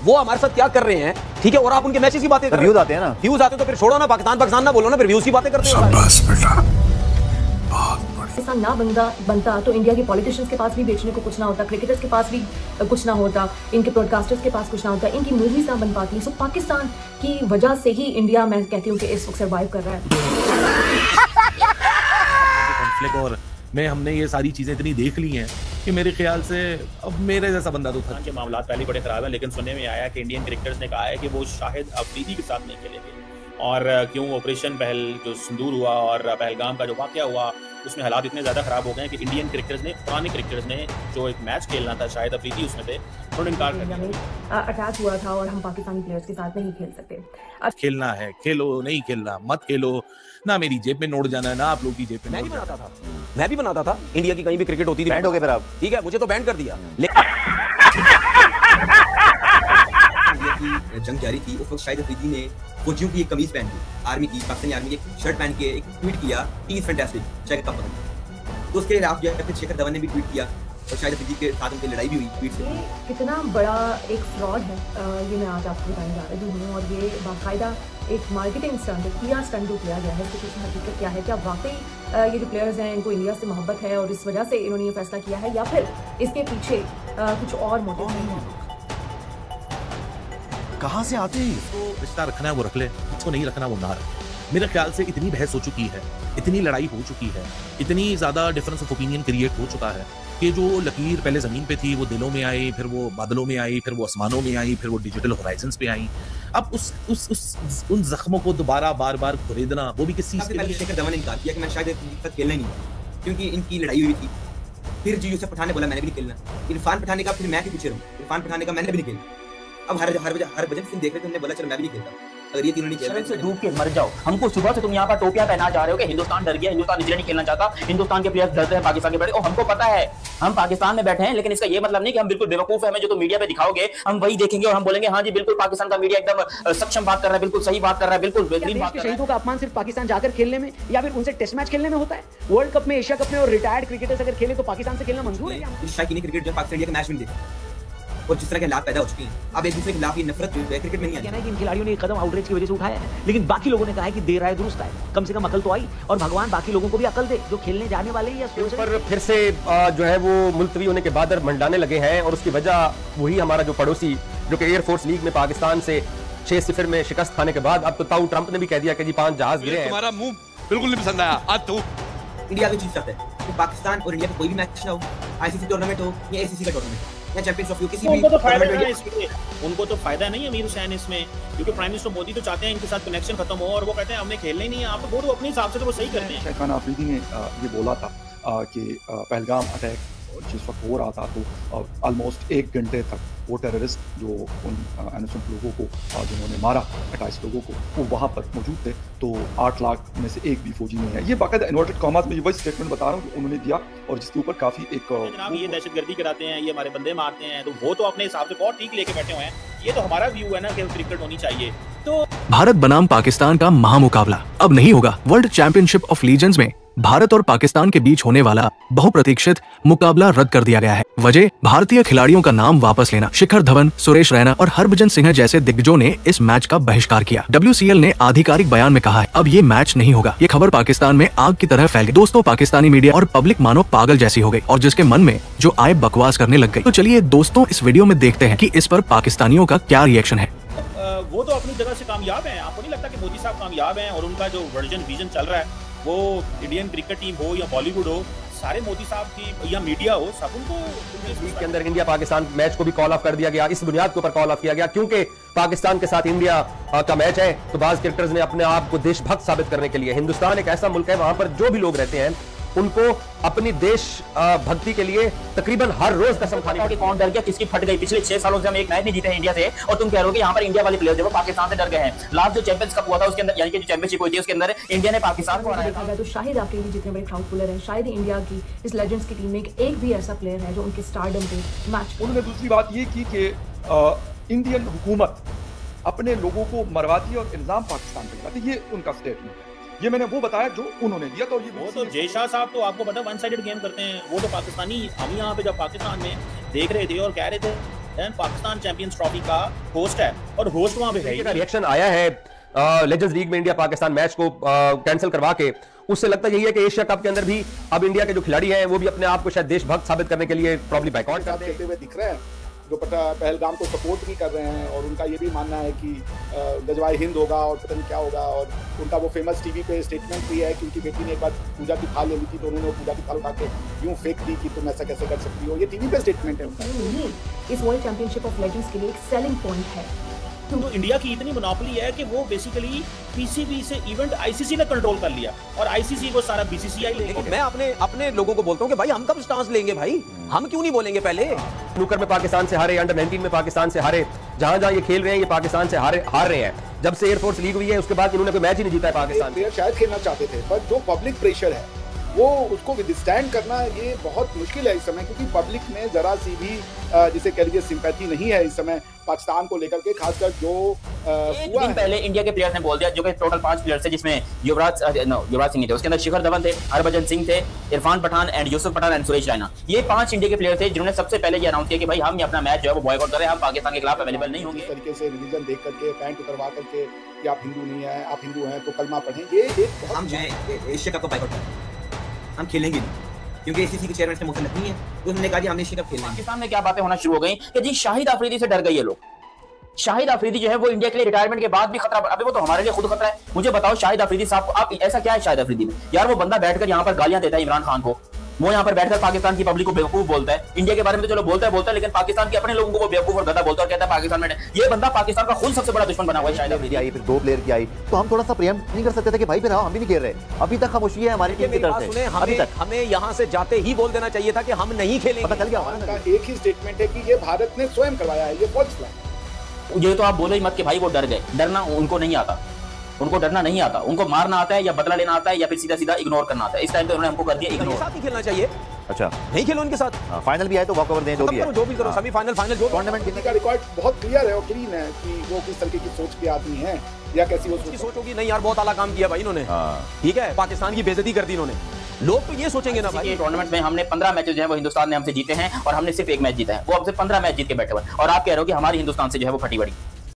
वो हमारे साथ क्या कर रहे हैं, ठीक है, और आप उनके मैचेस की बातें कर रहे व्यूज आते हैं ना, व्यूज आते हैं तो फिर छोड़ो ना, पाकिस्तान ना बोलो ना, फिर व्यूज की बातें करते हो। पाकिस्तान ना बनता तो इंडिया के पॉलिटिशियंस के पास भी बेचने को कुछ ना होता, क्रिकेटर्स के पास भी कुछ ना होता, इनके ब्रॉडकास्टर्स के पास कुछ ना होता, इनकी मूवीज ना बन पाती। सो पाकिस्तान की वजह से ही इंडिया, मैं कहती हूँ कि इस वक्त सर्वाइव कर रहा है। और में हमने ये सारी चीजें इतनी देख ली हैं कि मेरे ख्याल से अब मेरे जैसा बंदा तो था के मामला पहले बड़े खराब है, लेकिन सुनने में आया कि इंडियन क्रिकेटर्स ने कहा है कि वो शाहिद अफरीदी के साथ नहीं खेलेंगे। और क्यों ऑपरेशन पहल जो सिंदूर हुआ और पहलगाम का जो वाकया हुआ, उसमें हालात इतने ज़्यादा ख़राब हो गए हैं कि इंडियन क्रिकेटर्स ने, पुराने क्रिकेटर्स ने जो एक मैच खेलना था, शायद अफरीदी उसमें थे, उन्होंने इनकार कर दिया। अटैक हुआ था और हम पाकिस्तानी प्लेयर्स के साथ नहीं खेल सकते। खेलना है खेलो, नहीं खेलना मत खेलो, ना मेरी जेब में नोट जाना है, ना आप लोग की जेब में। मैं भी बनाता था इंडिया की कहीं भी क्रिकेट होती थी, बैंड हो गए फिर आप, ठीक है, मुझे तो बैंड कर दिया। जंग जारी थी उस वक्त शाहिद अफरीदी ने फौजियों की एक कमीज पहन की, आर्मी की, पाकिस्तानी आर्मी की एक शर्ट पहन के एक ट्वीट किया, टी इज फैंटास्टिक, शायद कप तो उसके खिलाफ जो है शेखर धवन ने भी ट्वीट किया और शाहिद अफरीदी के साथ उनकी लड़ाई भी हुई ट्वीट से। कितना बड़ा एक फ्रॉड है ये मैं आज आपको बताने जा रही हूँ, और ये बाकायदा एक मार्केटिंग स्टंट, PR स्टंट जो किया गया है। इसकी कुछ हकीकत क्या है, क्या वाकई ये जो प्लेयर्स हैं इनको इंडिया से मोहब्बत है और इस वजह से इन्होंने ये फैसला किया है, या फिर इसके पीछे कुछ और मोटिव है? कहाँ से आते हैं? तो रिश्ता रखना है वो रख ले, इसको नहीं रखना वो ना रखे। मेरे ख्याल से इतनी बहस हो चुकी है, इतनी लड़ाई हो चुकी है, इतनी ज्यादा डिफरेंस ऑफ ओपिनियन क्रिएट हो चुका है कि जो लकीर पहले जमीन पे थी वो दिलों में आई, फिर वो बादलों में आई, फिर वो आसमानों में आई, फिर वो डिजिटल होराइजन्स पे आई। अब उन जख्मों को दोबारा बार बार खुरेदना, वो भी किस चीज के लिए? शेखर धवन ने इनकार किया कि मैं शायद इनके साथ खेलना ही नहीं, क्योंकि इनकी लड़ाई हुई थी। फिर जी यूसुफ पठान ने बोला मैंने भी नहीं खेलना, इरफान पठान का, फिर मैं क्यों पीछे रहूं, इरफान पठान का मैंने भी नहीं खेलना। अब हर वजह फिल्म देख रहे थे, हमने बोला चलो मैं भी नहीं खेलता। अगर ये तीनों नहीं खेल रहे से डूब के मर जाओ। हमको सुबह से तुम यहाँ पर टोपियां पहना जा रहे हो कि हिंदुस्तान डर गया, हिंदुस्तान इसलिए नहीं खेलना चाहता, हिंदुस्तान के प्लेयर्स डरते हैं पाकिस्तान के बड़े, और हमको पता है हम पाकिस्तान में बैठे हैं, लेकिन इसका ये मतलब नहीं कि हम बिल्कुल बेवकूफ है। हमें जो तुम मीडिया पे दिखाओगे हम वही देखेंगे और हम बोलेंगे हाँ जी बिल्कुल पाकिस्तान का मीडिया एकदम सक्षम बात कर रहा है, बिल्कुल सही बात कर रहा है, बिल्कुल बेहतरीन बात कर रहा है। शहीदों का अपमान सिर्फ पाकिस्तान जाकर खेलने में या फिर उनसे टेस्ट मैच खेलने में होता है? वर्ल्ड कप में, एशिया कप में और रिटायर्ड क्रिकेटर्स अगर खेले तो पाकिस्तान से खेलना मंजूर है? शायकीन क्रिकेट जो पाकिस्तान इंडिया का मैच भी नहीं देखा और जिस तरह के हालात पैदा हो चुके हैं, अब एक दूसरे के खिलाफ ये नफरत जो है क्रिकेट में नहीं है। इन खिलाड़ियों ने एक कदम आउटरीच की वजह से उठाया है, लेकिन बाकी लोगों ने कहा है कि देर आए दुरुस्त आए, कम से कम अकल तो आई, और भगवान बाकी लोगों को भी अकल दे जो खेलने जाने वाले या सोच पर फिर से जो है वो मुलतवी होने के बाद मंडाने लगे हैं, और उसकी वजह वही हमारा जो पड़ोसी जो कि एयरफोर्स लीग में पाकिस्तान से 6-0 में शिकस्त खाने के बाद अब तो ताऊ ट्रंप ने भी कह दिया कि जी 5 जहाज गिरे हैं। तुम्हारा मुंह बिल्कुल नहीं पसंद आया आज तो। इंडिया की चीज चाहता है कि पाकिस्तान और इंडिया का कोई भी मैच ना हो, ICC टूर्नामेंट हो या ACC का टूर्नामेंट या चैंपियंस ट्रॉफी किसी भी, उनको तो फायदा नहीं है इसमें, उनको तो फायदा नहीं है अमीर हुसैन इसमें, क्योंकि प्राइम मिनिस्टर मोदी तो चाहते हैं इनके साथ कनेक्शन खत्म हो, और वो कहते हैं हमने खेलना ही नहीं है। आप वो तो अपने हिसाब से तो वो सही करते हैं। शाहिद अफरीदी ने ये बोला था कि पहलगाम अटैक जिस वक्त हो रहा था तो ऑलमोस्ट 1 घंटे तक वो टेररिस्ट जो उन इनोसेंट लोगों को जिन्होंने मारा 28 लोगों को, वो वहाँ पर मौजूद थे, तो 8 लाख में से एक भी फौजी नहीं है। ये बाकायदा इन्वर्टेड कॉमास में वही स्टेटमेंट बता रहा हूँ उन्होंने दिया, और जिसके ऊपर काफ़ी एक जनाब ये दहशतगर्दी कराते हैं, ये हमारे बंदे मारते हैं, तो वो तो अपने हिसाब से बहुत ठीक लेके बैठे हुए हैं। ये तो हमारा व्यू है ना कि क्रिकेट होनी चाहिए। तो भारत बनाम पाकिस्तान का महामुकाबला अब नहीं होगा। वर्ल्ड चैंपियनशिप ऑफ लीजेंड्स में भारत और पाकिस्तान के बीच होने वाला बहुप्रतीक्षित मुकाबला रद्द कर दिया गया है। वजह भारतीय खिलाड़ियों का नाम वापस लेना। शिखर धवन, सुरेश रैना और हरभजन सिंह जैसे दिग्गजों ने इस मैच का बहिष्कार किया। WCL ने आधिकारिक बयान में कहा है अब ये मैच नहीं होगा। ये खबर पाकिस्तान में आग की तरह फैल गई। दोस्तों, पाकिस्तानी मीडिया और पब्लिक मानो पागल जैसी हो गई और जिसके मन में जो आए बकवास करने लग गई। तो चलिए दोस्तों इस वीडियो में देखते हैं कि इस पर पाकिस्तानियों का क्या रिएक्शन है। वो तो अपनी जगह से कामयाब है, आपको नहीं लगता कि मोदी साहब कामयाब हैं, और उनका जो विजन चल रहा है वो इंडियन क्रिकेट टीम हो या बॉलीवुड हो, सारे मोदी साहब की या मीडिया हो, सब उनको लीग के अंदर इंडिया पाकिस्तान मैच को भी कॉल ऑफ कर दिया गया। इस बुनियाद के ऊपर कॉल ऑफ किया गया क्योंकि पाकिस्तान के साथ इंडिया का मैच है, तो बाज क्रिकेटर्स ने अपने आप को देशभक्त साबित करने के लिए, हिंदुस्तान एक ऐसा मुल्क है वहां पर जो भी लोग रहते हैं उनको अपनी देश भक्ति के लिए तकरीबन हर रोज कसम खानी पड़ती है। कौन डर गया, किसकी फट गई? पिछले 6 सालों से हम एक मैच नहीं जीते हैं इंडिया से, और तुम कह रहे हो कि यहाँ पर इंडिया वाले प्लेयर जो पाकिस्तान से डर गए हैं। लास्ट जो चैंपियंस कप हुआ था उसके अंदर, यानी कि जो चैंपियनशिप हुई थी उसके अंदर इंडिया ने पाकिस्तान को हराया। तो शाहिद अफरीदी जितने बड़े क्राउड पुलर हैं, शायद इंडिया की इस लेजेंड्स की टीम में एक भी ऐसा प्लेयर है जो उनके स्टारडम पे मैच। उन्होंने दूसरी बात ये की कि इंडियन हुकूमत अपने लोगों को मरवाती है और इल्जाम पाकिस्तान पे लगाती है। ये उनका स्टेटमेंट है, ये मैंने वो बताया जो उन्होंने दिया। तो ये वो तो जय शाह साहब तो आपको पता वन साइडेड गेम करते हैं। वो तो पाकिस्तानी, हम यहाँ पे जब पाकिस्तान में देख रहे थे और कह रहे थे पाकिस्तान चैंपियंस ट्रॉफी का होस्ट है और होस्ट वहां पे है। रिएक्शन आया है लेजेंड्स लीग में इंडिया पाकिस्तान मैच को कैंसिल करवा के, उससे लगता यही है कि एशिया कप के अंदर भी अब इंडिया के जो खिलाड़ी हैं वो भी अपने आप को शायद देशभक्त साबित करने के लिए प्रॉब्ली बाइकआउट करते हुए दिख रहे हैं, जो पहलगाम को सपोर्ट भी कर रहे हैं और उनका ये भी मानना है कि गजवाए हिंद होगा और पता नहीं क्या होगा। और उनका वो फेमस टीवी पे स्टेटमेंट भी है कि उनकी बेटी ने एक बार पूजा की थाल ले ली थी तो उन्होंने पूजा की थाल उठा के यूं फेंक दी कि तुम ऐसा कैसे कर सकती हो। ये टीवी पे स्टेटमेंट है उनका। इस वर्ल्ड चैंपियनशिप ऑफ लेजेंड्स के लिए एक सेलिंग पॉइंट है। तो इंडिया की इतनी मोनोपोली है कि वो बेसिकली पीसीबी से इवेंट आईसीसी ने कंट्रोल कर लिया और आईसीसी को सारा बीसीसीआई लेगा। मैं अपने लोगों को बोलता हूं कि भाई हम कब स्टांस लेंगे भाई, हम क्यों नहीं बोलेंगे पहले। स्नूकर में पाकिस्तान से हारे, अंडर 19 में पाकिस्तान से हारे, जहां ये खेल रहे हैं ये पाकिस्तान से हार रहे हैं। जब से एयरफोर्स लीग हुई है उसके बाद इन्होंने कोई मैच ही नहीं जीता है पाकिस्तान। प्लेयर शायद खेलना चाहते थे पर जो पब्लिक प्रेशर है वो उसको विदस्टैंड करना ये बहुत मुश्किल है इस समय, क्योंकि पब्लिक में जरा सी भी जिसे कह लीजिए सिंपैथी नहीं है इस समय पाकिस्तान को लेकर के, खासकर जो एक दिन पहले इंडिया के प्लेयर्स ने बोल दिया, जो कि टोटल 5 प्लेयर्स थे जिसमें युवराज सिंह थे, उसके अंदर शिखर धवन थे, हरभजन सिंह थे, इरफान पठान एंड यूसुफ पठान एंड सुरेश रैना। ये 5 इंडिया के प्लेयर थे जिन्होंने सबसे पहले ये अनाउंस किया कि भाई हम ये अपना मैच जो है वो बॉयकॉट कर रहे हैं, हम पाकिस्तान के खिलाफ अवेलेबल नहीं होंगे। इस तरीके से रिलीजन देख करके पैंट उतरवा करके कि आप हिंदू नहीं है, आप हिंदू हैं तो कलमा पढ़ें, ये एक हम जो है एशिया कप का बाइकआउट करें, हम खेलेंगे नहीं क्योंकि एसीसी के चेयरमैन से मोहसिन नकवी है, तो उन्होंने कहा कि हमने एशिया कप खेलना है। पाकिस्तान में क्या बातें होना शुरू हो गई कि जी शाहिद अफरीदी से डर गए ये लोग। शाहिद अफरीदी जो है वो इंडिया के लिए रिटायरमेंट के बाद भी खतरा, अभी वो तो हमारे लिए खुद खतरा है। मुझे बताओ शाहिद अफरीदी साहब को आप ऐसा क्या है शाहिद अफरीदी में यार, वो बंदा बैठकर यहाँ पर गालियां देता है इमरान खान को, वो यहाँ पर बैठकर पाकिस्तान की पब्लिक को बेवकूफ बोलता है। इंडिया के बारे में तो चलो बोलता है लेकिन पाकिस्तान के अपने लोगों को वो बेवकूफ और गधा बोलता है और कहता है पाकिस्तान में। ये बंदा पाकिस्तान का खुद सबसे बड़ा दुश्मन बना हुआ है। शायद अफरीदी आई, फिर 2 प्लेयर की आई तो हम थोड़ा सा प्रेम नहीं कर सकते थे कि भाई फिर हम भी नहीं खेल रहे। अभी तक खामोशी है हमारी टीम की तरफ से। अभी तक हमें यहाँ से जाते ही बोल देना चाहिए था कि हम नहीं खेलेंगे। पता चल गया एक ही स्टेटमेंट है कि ये भारत ने स्वयं करवाया है, ये फॉल्स फ्लैग। ये तो आप बोलो ही मत कि भाई वो डर गए, डरना उनको नहीं आता, उनको डरना नहीं आता, उनको मारना आता है या बदला लेना आता है या फिर सीधा सीधा इग्नोर करना आता है। इस टाइम पे उन्होंने हमको कर दिया इग्नोर। साथ ही खेलना चाहिए। अच्छा नहीं खेलो उनके साथ, फाइनल भी आए तो वॉक ओवर दें, जो भी करो सेमीफाइनल फाइनल जो टूर्नामेंट का रिकॉर्ड बहुत क्लियर है और क्लीन है कि वो किस तरीके की सोच के आदमी है या कैसी वो सोच होगी। नहीं यार बहुत आला काम किया भाई इन्होंने, ठीक है, पाकिस्तान की बेइज्जती कर दी इन्होंने। लोग तो ये सोचेंगे ना भाई, टूर्नामेंट में हमने 15 मैचेस जो है वो हिंदुस्तान ने हमसे जीते हैं और हमने सिर्फ एक मैच जीता है, वो हमसे 15 मैच जीत के बैठे हुए और आप कह रहे हो कि हमारी हिंदुस्तान से जो है वो फटी बड़ी।